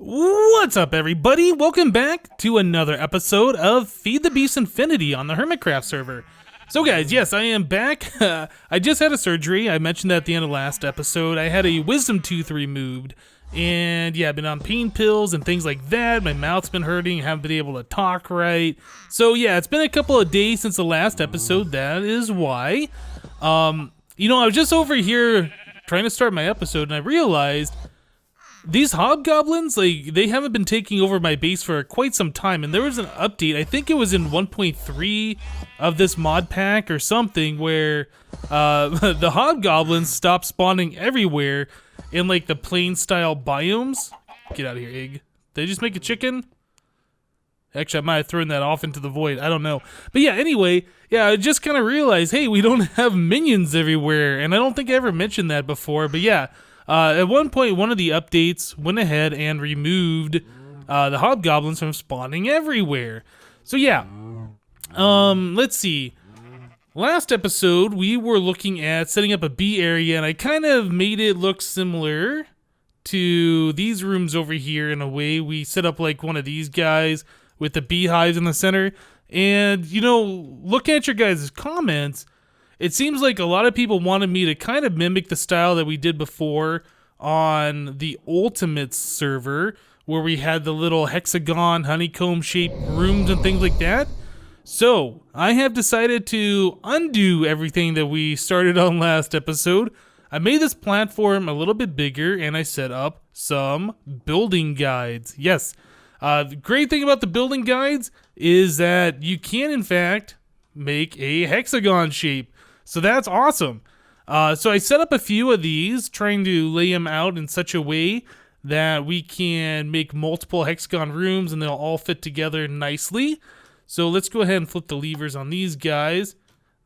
What's up, everybody? Welcome back to another episode of Feed the Beast Infinity on the HermitCraft server. So guys, yes, I am back. I just had a surgery. I mentioned that at the end of last episode. I had a wisdom tooth removed. And yeah, I've been on pain pills and things like that. My mouth's been hurting. I haven't been able to talk right. So yeah, it's been a couple of days since the last episode. That is why. You know, I was just over here trying to start my episode and I realized these hobgoblins, like, they haven't been taking over my base for quite some time, and there was an update, I think it was in 1.3 of this mod pack or something, where the hobgoblins stopped spawning everywhere in, like, the plain style biomes. Get out of here, egg. Did I just make a chicken? Actually, I might have thrown that off into the void. I don't know. But yeah, anyway, yeah, I just kind of realized, hey, we don't have minions everywhere, and I don't think I ever mentioned that before, but yeah. At one point, one of the updates went ahead and removed the hobgoblins from spawning everywhere. So yeah, let's see. Last episode, we were looking at setting up a bee area, and I kind of made it look similar to these rooms over here in a way. We set up like one of these guys with the beehives in the center. And, you know, looking at your guys' comments, it seems like a lot of people wanted me to kind of mimic the style that we did before on the Ultimate server, where we had the little hexagon, honeycomb-shaped rooms and things like that. So, I have decided to undo everything that we started on last episode. I made this platform a little bit bigger, and I set up some building guides. Yes, the great thing about the building guides is that you can, in fact, make a hexagon shape. So that's awesome. So I set up a few of these, trying to lay them out in such a way that we can make multiple hexagon rooms and they'll all fit together nicely. So let's go ahead and flip the levers on these guys.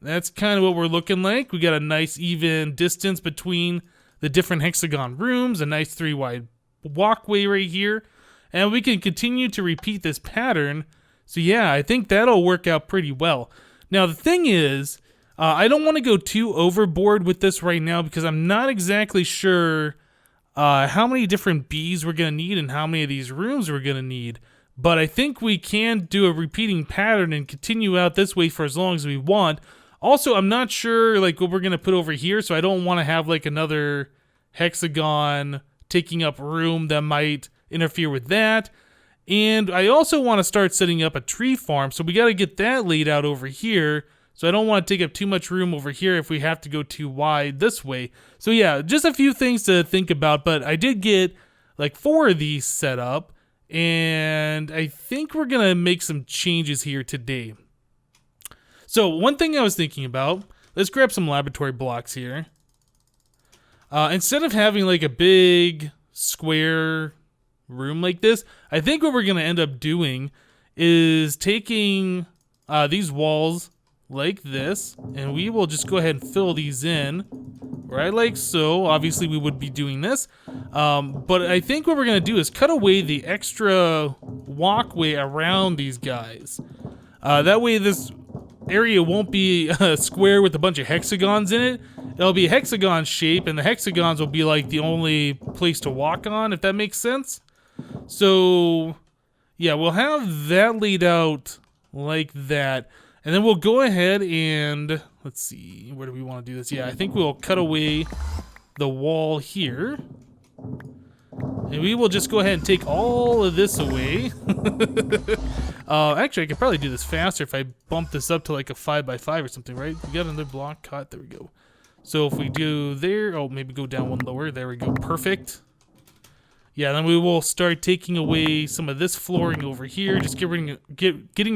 That's kind of what we're looking like. We got a nice even distance between the different hexagon rooms, a nice 3-wide walkway right here. And we can continue to repeat this pattern. So yeah, I think that'll work out pretty well. Now the thing is, I don't want to go too overboard with this right now because I'm not exactly sure how many different bees we're going to need and how many of these rooms we're going to need. But I think we can do a repeating pattern and continue out this way for as long as we want. Also, I'm not sure like what we're going to put over here, so I don't want to have like another hexagon taking up room that might interfere with that. And I also want to start setting up a tree farm, so we got to get that laid out over here. So I don't want to take up too much room over here if we have to go too wide this way. So yeah, just a few things to think about, but I did get like 4 of these set up, and I think we're going to make some changes here today. So one thing I was thinking about, let's grab some laboratory blocks here. Instead of having like a big square room like this, I think what we're going to end up doing is taking these walls like this, and we will just go ahead and fill these in right like so. Obviously we would be doing this, but I think what we're gonna do is cut away the extra walkway around these guys. That way this area won't be a square with a bunch of hexagons in it. It'll be a hexagon shape, and the hexagons will be like the only place to walk on, if that makes sense. So yeah, we'll have that laid out like that. And then we'll go ahead and, let's see, where do we want to do this? Yeah, I think we'll cut away the wall here. And we will just go ahead and take all of this away. Actually, I could probably do this faster if I bump this up to like a 5x5 or something, right? We got another block cut. There we go. So if we do there, oh, maybe go down one lower. There we go. Perfect. Yeah, then we will start taking away some of this flooring over here, just getting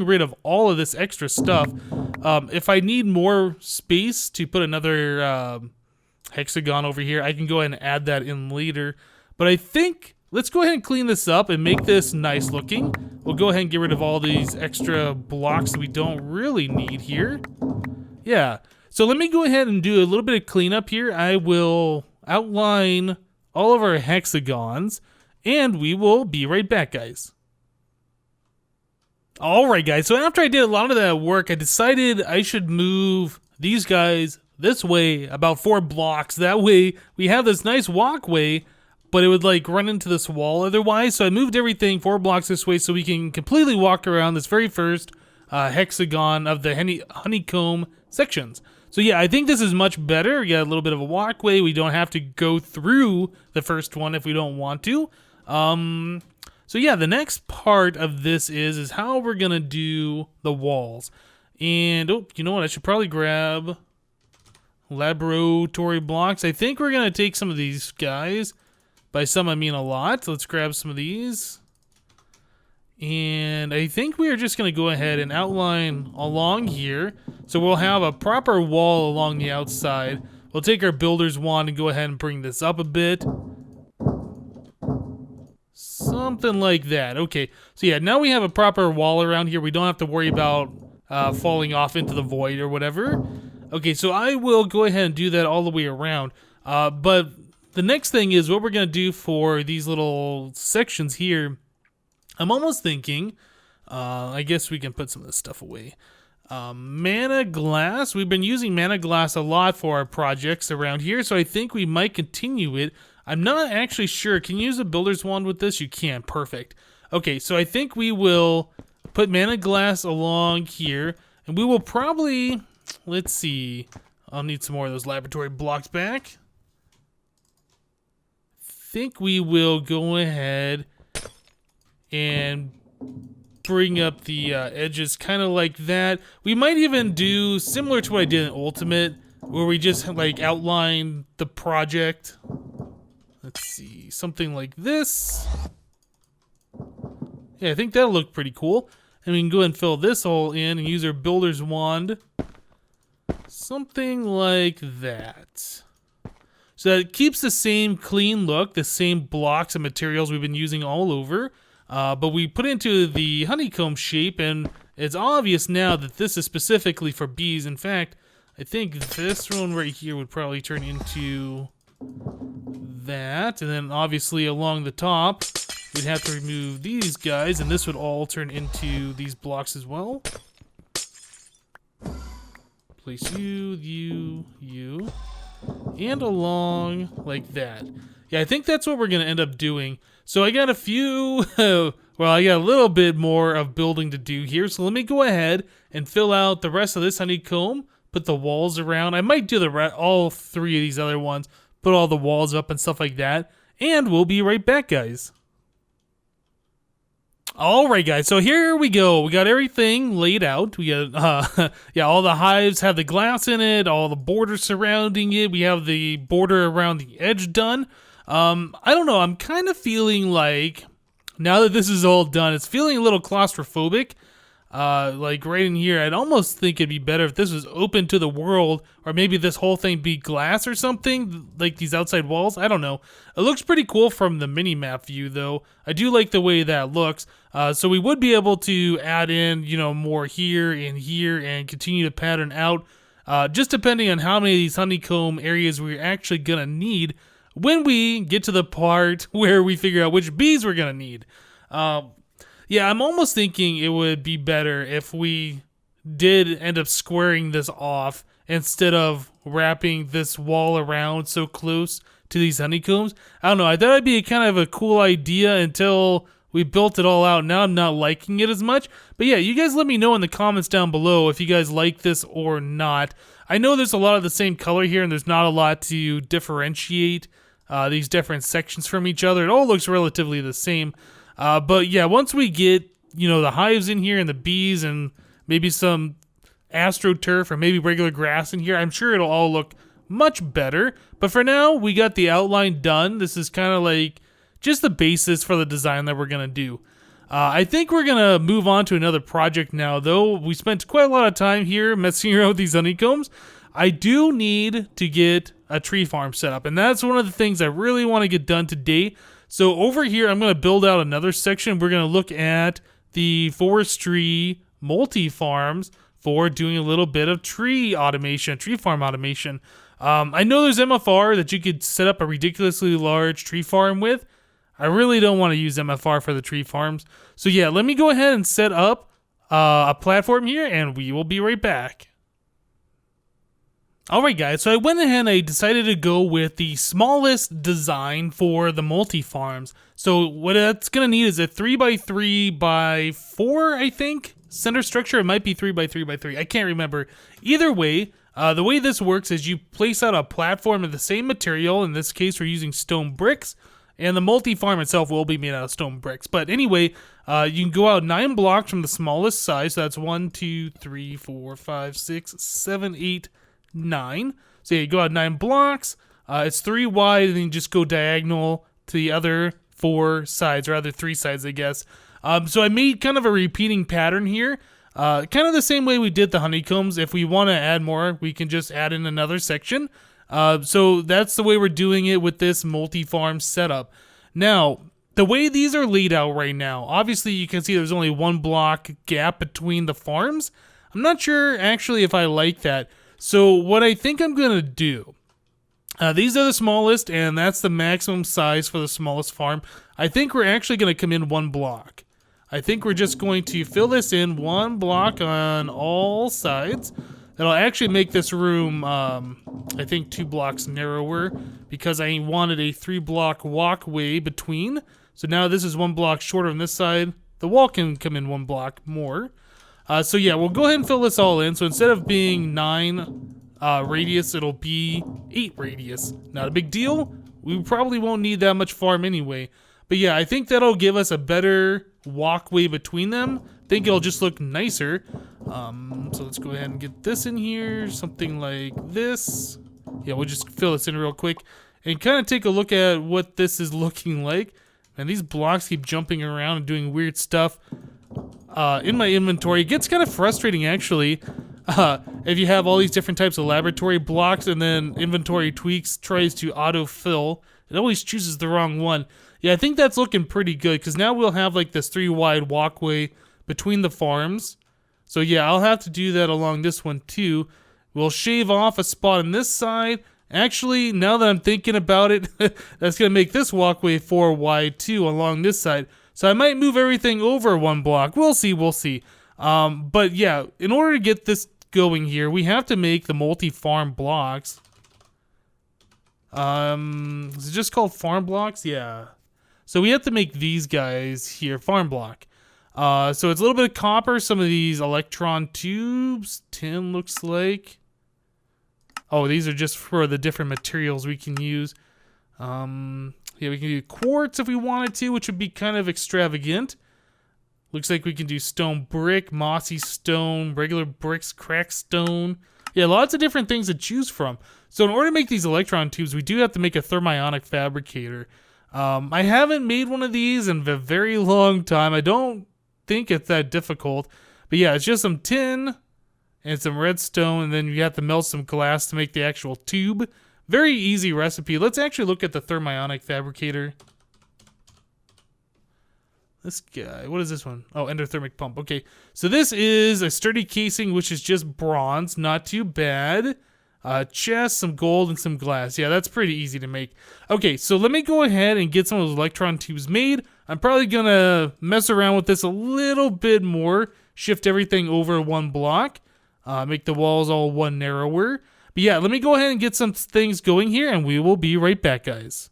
rid of all of this extra stuff. If I need more space to put another hexagon over here, I can go ahead and add that in later. But I think, let's go ahead and clean this up and make this nice looking. We'll go ahead and get rid of all these extra blocks that we don't really need here. Yeah, so let me go ahead and do a little bit of cleanup here. I will outline all of our hexagons, and we will be right back, guys. Alright guys, so after I did a lot of that work, I decided I should move these guys this way about 4 blocks. That way we have this nice walkway but it would like run into this wall otherwise. So I moved everything 4 blocks this way so we can completely walk around this very first hexagon of the honeycomb sections. So yeah, I think this is much better. We got a little bit of a walkway. We don't have to go through the first one if we don't want to. So yeah, the next part of this is how we're gonna do the walls. And oh, you know what? I should probably grab laboratory blocks. I think we're gonna take some of these guys. By some, I mean a lot. Let's grab some of these. And I think we are just going to go ahead and outline along here. So we'll have a proper wall along the outside. We'll take our builder's wand and go ahead and bring this up a bit. Something like that. Okay. So yeah, now we have a proper wall around here. We don't have to worry about falling off into the void or whatever. Okay, so I will go ahead and do that all the way around. But the next thing is what we're going to do for these little sections here. I'm almost thinking, I guess we can put some of this stuff away. Mana glass. We've been using mana glass a lot for our projects around here, so I think we might continue it. I'm not actually sure. Can you use a builder's wand with this? You can. Perfect. Okay, so I think we will put mana glass along here, and we will probably, let's see, I'll need some more of those laboratory blocks back. Think we will go ahead and bring up the edges kind of like that. We might even do similar to what I did in Ultimate, where we just like outline the project. Let's see, something like this. Yeah, I think that'll look pretty cool. And we can go ahead and fill this all in and use our builder's wand. Something like that. So it keeps the same clean look, the same blocks and materials we've been using all over, but we put into the honeycomb shape, and it's obvious now that this is specifically for bees. In fact, I think this one right here would probably turn into that, and then obviously along the top, we'd have to remove these guys, and this would all turn into these blocks as well. Place you, and along like that. Yeah, I think that's what we're gonna end up doing. So I got a few, well, I got a little bit more of building to do here. So let me go ahead and fill out the rest of this honeycomb, put the walls around. I might do all 3 of these other ones, put all the walls up and stuff like that. And we'll be right back, guys. Alright guys, so here we go. We got everything laid out. We got, yeah, all the hives have the glass in it, all the borders surrounding it. We have the border around the edge done. I don't know, I'm kind of feeling like, now that this is all done, it's feeling a little claustrophobic. Like right in here, I'd almost think it'd be better if this was open to the world, or maybe this whole thing be glass or something, like these outside walls. I don't know. It looks pretty cool from the mini-map view, though. I do like the way that looks. So we would be able to add in, you know, more here and continue to pattern out, just depending on how many of these honeycomb areas we're actually gonna need when we get to the part where we figure out which bees we're gonna need. Yeah, I'm almost thinking it would be better if we did end up squaring this off instead of wrapping this wall around so close to these honeycombs. I don't know, I thought it'd be kind of a cool idea until we built it all out. Now I'm not liking it as much. But yeah, you guys let me know in the comments down below if you guys like this or not. I know there's a lot of the same color here and there's not a lot to differentiate these different sections from each other. It all looks relatively the same. But yeah, once we get, you know, the hives in here and the bees and maybe some astroturf or maybe regular grass in here, I'm sure it'll all look much better. But for now, we got the outline done. This is kind of like just the basis for the design that we're going to do. I think we're going to move on to another project now, though. We spent quite a lot of time here messing around with these honeycombs. I do need to get a tree farm set up, and that's one of the things I really want to get done today. So over here, I'm going to build out another section. We're going to look at the Forestry multi-farms for doing a little bit of tree automation, tree farm automation. I know there's MFR that you could set up a ridiculously large tree farm with. I really don't want to use MFR for the tree farms. So yeah, let me go ahead and set up a platform here, and we will be right back. Alright guys, so I went ahead and I decided to go with the smallest design for the multi-farms. So what it's going to need is a 3x3x4, I think, center structure. It might be 3x3x3, I can't remember. Either way, the way this works is you place out a platform of the same material. In this case, we're using stone bricks, and the multi-farm itself will be made out of stone bricks. But anyway, you can go out 9 blocks from the smallest size. So that's 1, 2, 3, 4, 5, 6, 7, 8, 9. So yeah, you go out 9 blocks. It's 3 wide, and then you just go diagonal to the other 4 sides, or other 3 sides, I guess. So I made kind of a repeating pattern here. Kind of the same way we did the honeycombs. If we want to add more, we can just add in another section. So that's the way we're doing it with this multi-farm setup. Now, the way these are laid out right now, obviously you can see there's only 1 block gap between the farms. I'm not sure actually if I like that. So what I think I'm going to do, these are the smallest, and that's the maximum size for the smallest farm. I think we're actually going to come in 1 block. I think we're just going to fill this in 1 block on all sides. That'll actually make this room, I think, 2 blocks narrower, because I wanted a 3-block walkway between. So now this is 1 block shorter on this side. The wall can come in 1 block more. So yeah, we'll go ahead and fill this all in. So instead of being 9 radius, it'll be 8 radius. Not a big deal. We probably won't need that much farm anyway. But yeah, I think that'll give us a better walkway between them. I think it'll just look nicer. So let's go ahead and get this in here. Something like this. Yeah, we'll just fill this in real quick and kind of take a look at what this is looking like. And these blocks keep jumping around and doing weird stuff. In my inventory, it gets kind of frustrating actually. If you have all these different types of laboratory blocks and then inventory tweaks tries to autofill, it always chooses the wrong one. Yeah, I think that's looking pretty good, because now we'll have like this 3 wide walkway between the farms. So yeah, I'll have to do that along this one too. We'll shave off a spot on this side. Actually, now that I'm thinking about it, that's going to make this walkway 4 wide too along this side. So I might move everything over 1 block. We'll see, we'll see. But yeah, in order to get this going here, we have to make the multi-farm blocks. Is it just called farm blocks? Yeah. So we have to make these guys here, farm block. So it's a little bit of copper, some of these electron tubes, tin looks like. Oh, these are just for the different materials we can use. Yeah, we can do quartz if we wanted to, which would be kind of extravagant. Looks like we can do stone brick, mossy stone, regular bricks, cracked stone. Yeah, lots of different things to choose from. So in order to make these electron tubes, we do have to make a thermionic fabricator. I haven't made one of these in a very long time. I don't think it's that difficult. But yeah, it's just some tin and some redstone, and then you have to melt some glass to make the actual tube. Very easy recipe. Let's actually look at the thermionic fabricator. This guy, what is this one? Oh, Endothermic Pump. Okay, so this is a sturdy casing, which is just bronze. Not too bad. Chest, some gold, and some glass. Yeah, that's pretty easy to make. Okay, so let me go ahead and get some of those electron tubes made. I'm probably going to mess around with this a little bit more. Shift everything over 1 block. Make the walls all 1 narrower. But yeah, let me go ahead and get some things going here, and we will be right back, guys.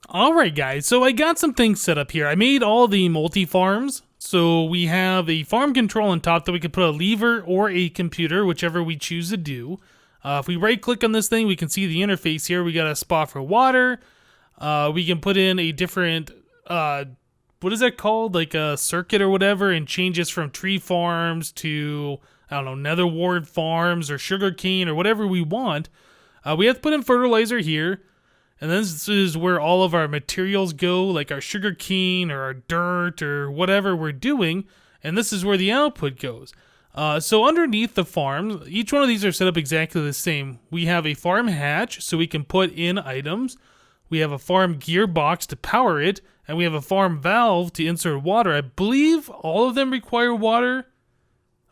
Alright guys, so I got some things set up here. I made all the multi-farms. So we have a farm control on top that we can put a lever or a computer, whichever we choose to do. If we right click on this thing, we can see the interface here. We got a spot for water. We can put in a different, what is that called? Like a circuit or whatever, and change this from tree farms to, I don't know, nether wart farms or sugarcane or whatever we want. We have to put in fertilizer here. And this is where all of our materials go, like our sugar cane or our dirt or whatever we're doing. And this is where the output goes. So underneath the farm, each one of these are set up exactly the same. We have a farm hatch, so we can put in items. We have a farm gearbox to power it. And we have a farm valve to insert water. I believe all of them require water.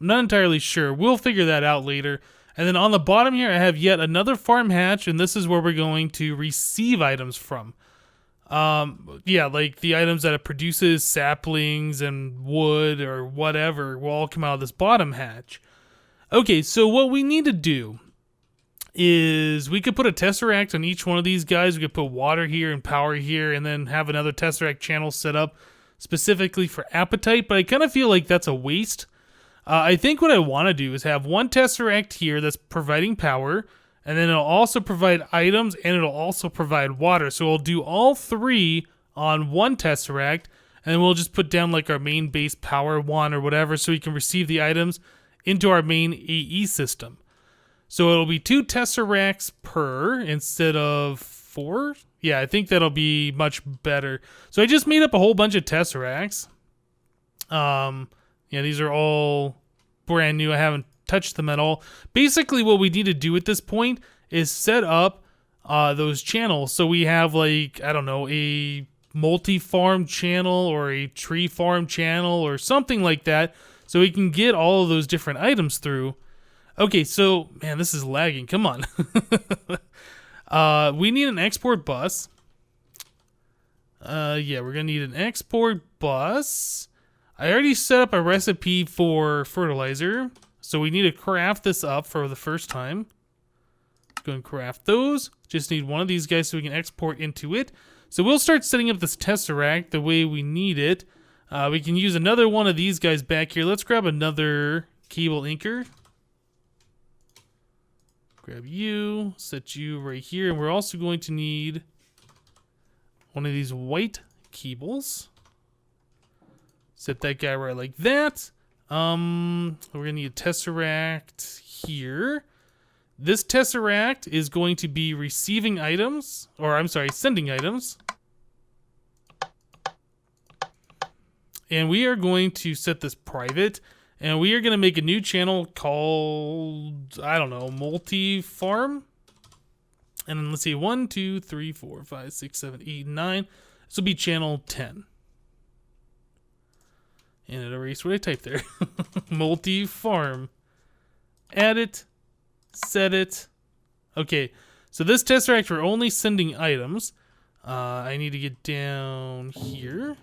I'm not entirely sure. We'll figure that out later. And then on the bottom here, I have yet another farm hatch, and this is where we're going to receive items from. Yeah, like the items that it produces, saplings and wood or whatever, will all come out of this bottom hatch. Okay, so what we need to do is we could put a Tesseract on each one of these guys. We could put water here and power here, and then have another Tesseract channel set up specifically for appetite, but I kind of feel like that's a waste. I think what I want to do is have one Tesseract here that's providing power, and then it'll also provide items, and it'll also provide water. So we'll do all three on one Tesseract, and then we'll just put down like our main base power one or whatever so we can receive the items into our main AE system. So it'll be 2 Tesseracts per instead of 4. Yeah, I think that'll be much better. So I just made up a whole bunch of Tesseracts. Yeah, these are all brand new. I haven't touched them at all. Basically, what we need to do at this point is set up those channels. So we have like, I don't know, a multi-farm channel or a tree farm channel or something like that. So we can get all of those different items through. Okay, so, man, this is lagging. Come on. We need an export bus. Yeah, we're going to need an export bus. I already set up a recipe for fertilizer. So we need to craft this up for the first time. Go and craft those. Just need one of these guys so we can export into it. So we'll start setting up this Tesseract the way we need it. We can use another one of these guys back here. Let's grab another cable anchor. Grab you, set you right here, and we're also going to need one of these white cables. Set that guy right like that. We're gonna need a Tesseract here. This Tesseract is going to be receiving items, or I'm sorry, sending items. And we are going to set this private, and we are going to make a new channel called, I don't know, MULTIFARM. And then let's see, 1, 2, 3, 4, 5, 6, 7, 8, 9. This will be channel 10. And it erased what I typed there. MULTIFARM. Add it. Set it. Okay, so this Tesseract, we're only sending items. I need to get down here.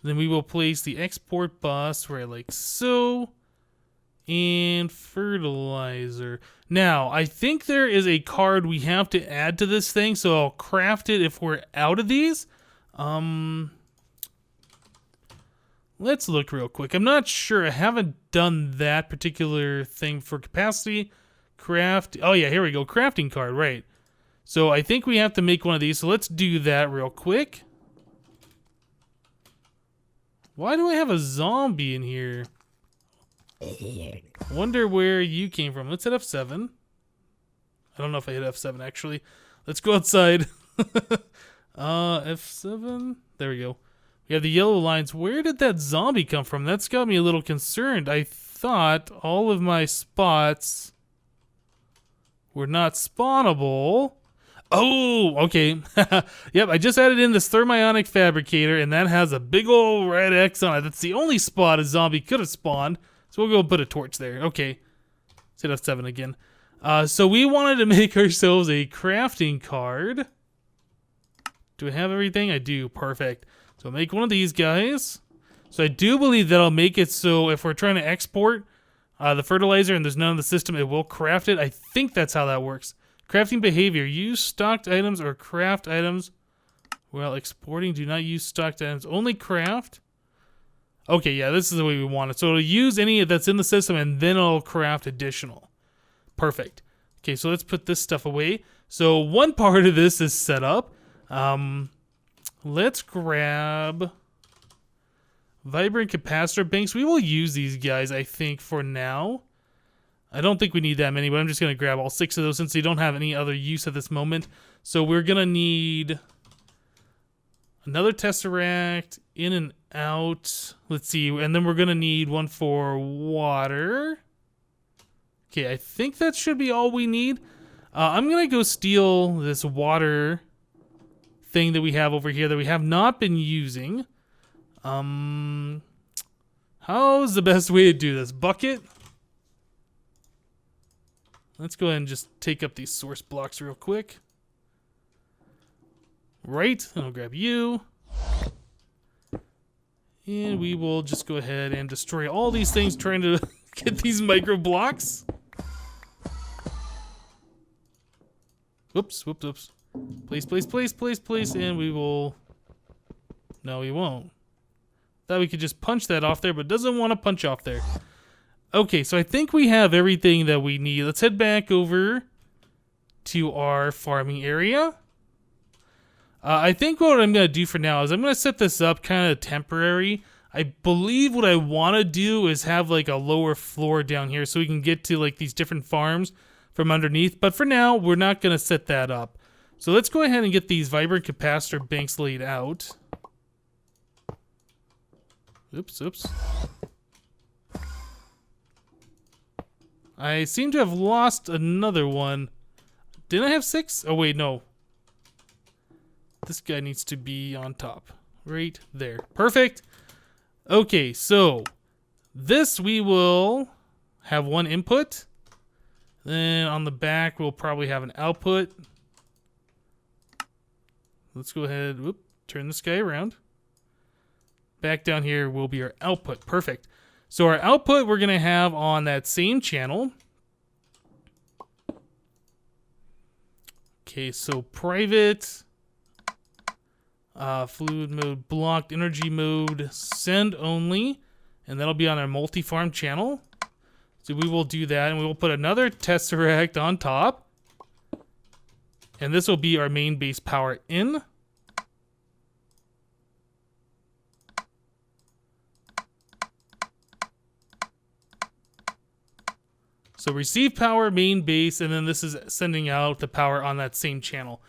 Then we will place the export bus right like so. And fertilizer. Now, I think there is a card we have to add to this thing, so I'll craft it if we're out of these. Let's look real quick. I'm not sure. I haven't done that particular thing for capacity. Craft. Oh, yeah, here we go. Crafting card, right. So I think we have to make one of these, so let's do that real quick. Why do I have a zombie in here? Wonder where you came from. Let's hit F7. I don't know if I hit F7, actually. Let's go outside. F7. There we go. We have the yellow lines. Where did that zombie come from? That's got me a little concerned. I thought all of my spots were not spawnable. Oh, okay. Yep, I just added in this Thermionic Fabricator, and that has a big old red X on it. That's the only spot a zombie could have spawned. So we'll go put a torch there. Okay. Let's hit F7 again. So we wanted to make ourselves a crafting card. Do I have everything? I do. Perfect. So make one of these guys. So I do believe that'll make it so if we're trying to export the fertilizer and there's none in the system, it will craft it. I think that's how that works. Crafting behavior. Use stocked items or craft items while exporting. Do not use stocked items. Only craft. Okay, yeah, this is the way we want it. So it'll use any that's in the system and then it'll craft additional. Perfect. Okay, so let's put this stuff away. So one part of this is set up. Let's grab Vibrant Capacitor Banks. We will use these guys, I think, for now. I don't think we need that many, but I'm just going to grab all 6 of those since they don't have any other use at this moment. So we're going to need another Tesseract, in and out. Let's see, and then we're going to need one for water. Okay, I think that should be all we need. I'm going to go steal this water thing that we have over here that we have not been using. How's the best way to do this? Bucket? Let's go ahead and just take up these source blocks real quick. Right, I'll grab you. And we will just go ahead and destroy all these things trying to Get these micro blocks. Whoops, whoops, whoops. Place, and we will... No, we won't. Thought we could just punch that off there, but doesn't want to punch off there. Okay, so I think we have everything that we need. Let's head back over to our farming area. I think what I'm going to do for now is I'm going to set this up kind of temporary. I believe what I want to do is have like a lower floor down here so we can get to like these different farms from underneath. But for now, we're not going to set that up. So let's go ahead and get these vibrant capacitor banks laid out. Oops, oops. I seem to have lost another one. Didn't I have 6? Oh, wait, no. This guy needs to be on top. Right there. Perfect. Okay, so this we will have one input. Then on the back, we'll probably have an output. Let's go ahead, whoop, turn this guy around. Back down here will be our output. Perfect. So our output we're going to have on that same channel. Okay, so private, fluid mode, blocked, energy mode, send only, and that'll be on our MULTIFARM channel. So we will do that, and we will put another tesseract on top. And this will be our main base power in. So receive power, main base, and then this is sending out the power on that same channel.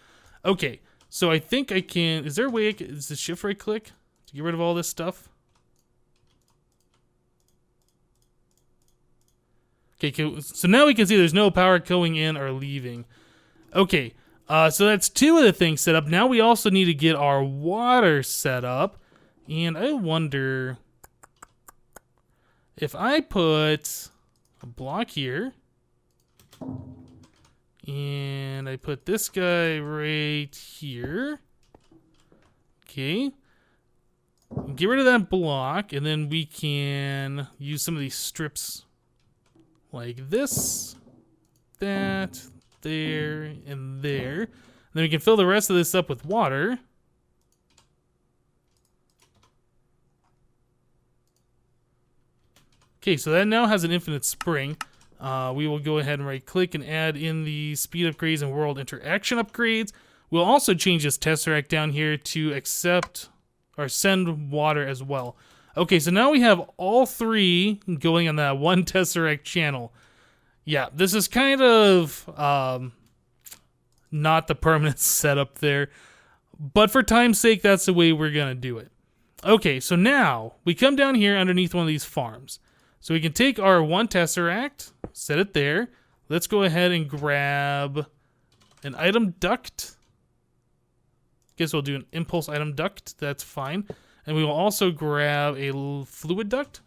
Okay, so I think I can... Is there a way I can... Is the shift right click to get rid of all this stuff? Okay, so now we can see there's no power going in or leaving. Okay, so that's 2 of the things set up. Now we also need to get our water set up. And I wonder if I put a block here. And I put this guy right here. Okay. Get rid of that block. And then we can use some of these strips like this, that, there, and there. And then we can fill the rest of this up with water. Okay, so that now has an infinite spring. We will go ahead and right click and add in the speed upgrades and world interaction upgrades. We'll also change this tesseract down here to accept or send water as well. Okay, so now we have all 3 going on that one tesseract channel. Yeah, this is kind of not the permanent setup there. But for time's sake, that's the way we're going to do it. Okay, so now we come down here underneath one of these farms. So we can take our one tesseract, set it there. Let's go ahead and grab an item duct. Guess we'll do an impulse item duct. That's fine. And we will also grab a fluid duct.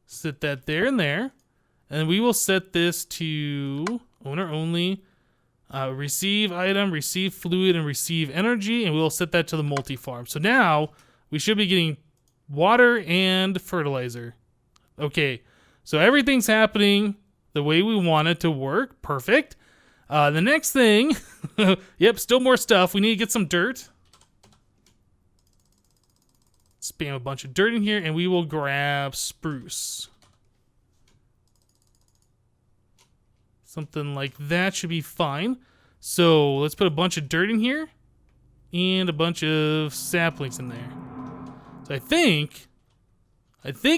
Set that there and there. And we will set this to owner only. Receive item, receive fluid, and receive energy. And we'll set that to the multi-farm. So now we should be getting water and fertilizer. Okay, so everything's happening the way we want it to work. Perfect. The next thing, yep, still more stuff. We need to get some dirt. Spam a bunch of dirt in here, and we will grab spruce. Something like that should be fine. So let's put a bunch of dirt in here and a bunch of saplings in there. So I think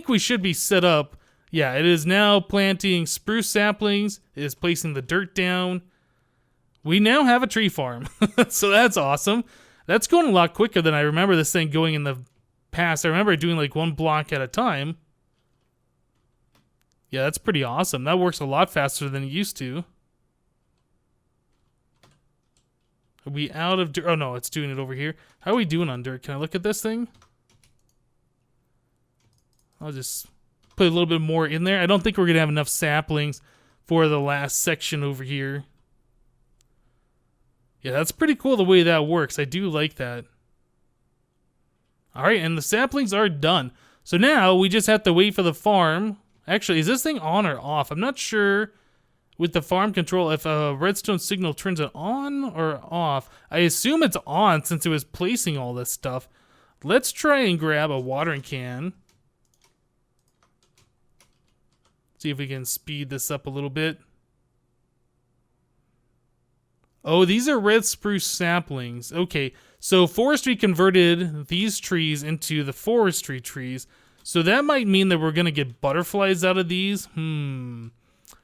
we should be set up. Yeah, it is now planting spruce saplings. It is placing the dirt down. We now have a tree farm. So that's awesome. That's going a lot quicker than I remember this thing going in the past. I remember doing like 1 block at a time. Yeah, that's pretty awesome. That works a lot faster than it used to. Are we out of dirt? Oh no, it's doing it over here. How are we doing on dirt? Can I look at this thing? I'll just put a little bit more in there. I don't think we're going to have enough saplings for the last section over here. Yeah, that's pretty cool the way that works. I do like that. All right, and the saplings are done. So now we just have to wait for the farm. Actually, is this thing on or off? I'm not sure with the farm control if a redstone signal turns it on or off. I assume it's on since it was placing all this stuff. Let's try and grab a watering can. See if we can speed this up a little bit. Oh, these are red spruce saplings. Okay, so Forestry converted these trees into the forestry trees. So that might mean that we're going to get butterflies out of these. Now,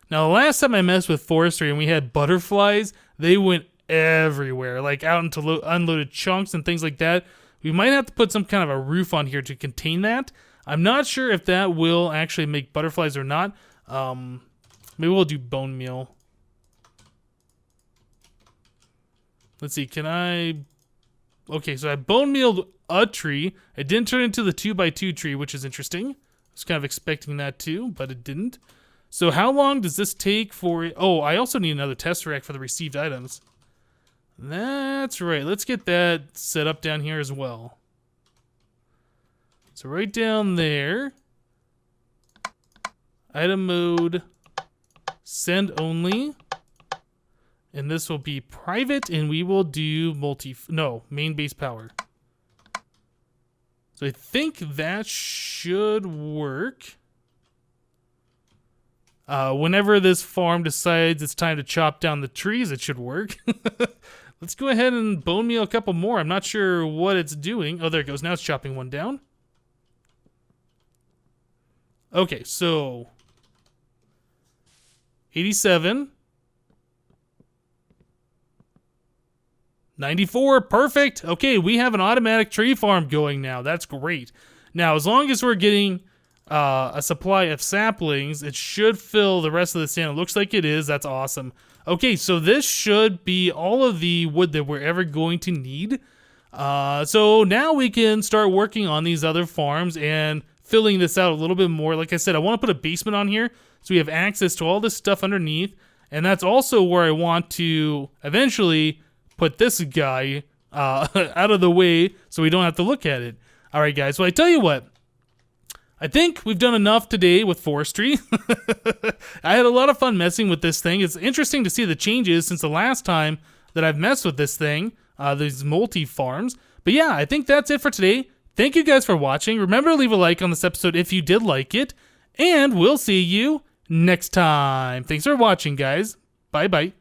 the last time I messed with Forestry and we had butterflies, they went everywhere, like out into unloaded chunks and things like that. We might have to put some kind of a roof on here to contain that. I'm not sure if that will actually make butterflies or not. Maybe we'll do bone meal. Let's see, can I... Okay, so I bone mealed a tree. It didn't turn into the 2x2 tree, which is interesting. I was kind of expecting that too, but it didn't. So how long does this take for... Oh, I also need another test rack for the received items. That's right. Let's get that set up down here as well. So right down there. Item mode. Send only. And this will be private, and we will do main base power. So I think that should work. Whenever this farm decides it's time to chop down the trees, it should work. Let's go ahead and bone meal a couple more. I'm not sure what it's doing. Oh, there it goes. Now it's chopping one down. Okay, so 87. 94, perfect. Okay, we have an automatic tree farm going now. That's great. Now, as long as we're getting a supply of saplings, it should fill the rest of the stand. It looks like it is. That's awesome. Okay, so this should be all of the wood that we're ever going to need. So now we can start working on these other farms and filling this out a little bit more. Like I said, I want to put a basement on here so we have access to all this stuff underneath. And that's also where I want to eventually put this guy out of the way so we don't have to look at it. All right, guys. Well, I tell you what. I think we've done enough today with Forestry. I had a lot of fun messing with this thing. It's interesting to see the changes since the last time that I've messed with this thing, these multi-farms. But yeah, I think that's it for today. Thank you guys for watching. Remember to leave a like on this episode if you did like it. And we'll see you next time. Thanks for watching, guys. Bye-bye.